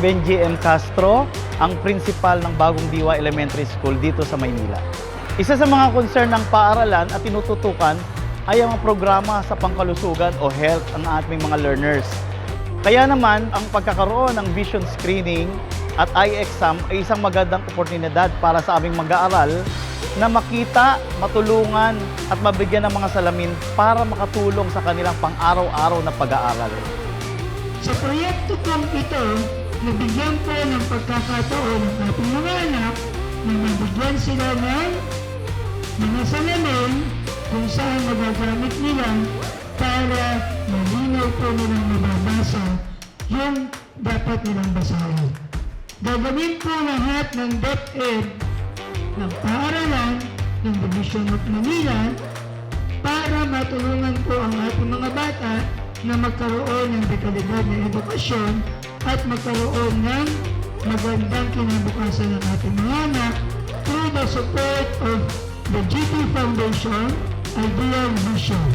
Benji M. Castro, ang principal ng Bagong Diwa Elementary School dito sa Maynila. Isa sa mga concern ng paaralan at tinututukan ay ang programa sa pangkalusugan o health ng ating mga learners. Kaya naman, ang pagkakaroon ng vision screening at eye exam ay isang magandang oportunidad para sa aming mag-aaral na makita, matulungan at mabigyan ng mga salamin para makatulong sa kanilang pang-araw-araw na pag-aaral. Sa proyekto kong ito, nabigyan ko ng pagkakataon ng ating mga anak na mabigyan sila ng mga salamin kung saan magagamit nila para malinaw po nilang mababasa yung dapat nilang basahin. Gagawin po lahat ng DepEd ng paaralan ng Division of Manila para matulungan po ang ating mga bata na magkaroon ng dekalidad na edukasyon at magkaroon ng magandang kinabukasan ng ating mga anak through the support of the GT Foundation Ideal Vision.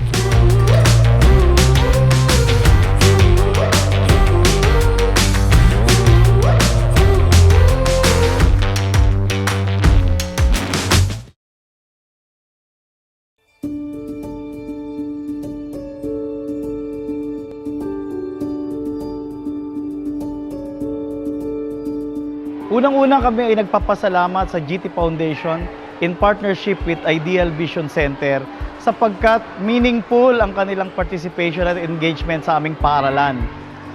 Unang-unang kami ay nagpapasalamat sa GT Foundation in partnership with Ideal Vision Center sapagkat meaningful ang kanilang participation at engagement sa aming paaralan.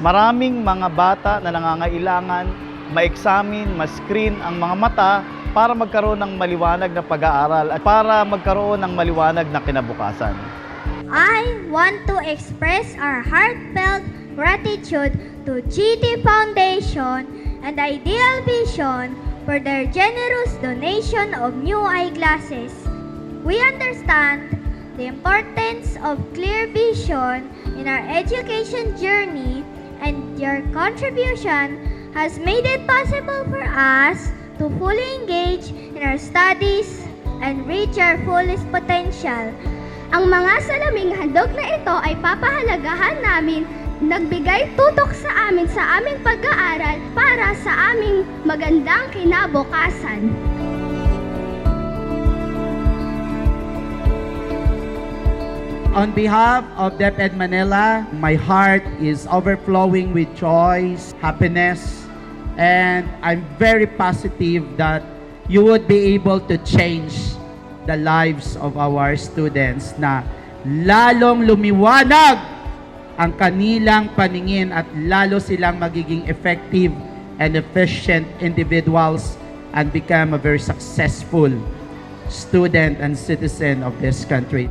Maraming mga bata na nangangailangan ma-examine, ma-screen ang mga mata para magkaroon ng maliwanag na pag-aaral at para magkaroon ng maliwanag na kinabukasan. I want to express our heartfelt gratitude to GT Foundation and Ideal Vision for their generous donation of new eyeglasses. We understand the importance of clear vision in our education journey, and your contribution has made it possible for us to fully engage in our studies and reach our fullest potential. Ang mga salaming handog na ito ay papahalagahan namin, nagbigay tutok sa amin sa aming pag-aaral para sa aming magandang kinabukasan. On behalf of DepEd Manila, my heart is overflowing with joy, happiness, and I'm very positive that you would be able to change the lives of our students na lalong lumiwanag ang kanilang paningin at lalo silang magiging effective and efficient individuals and become a very successful student and citizen of this country.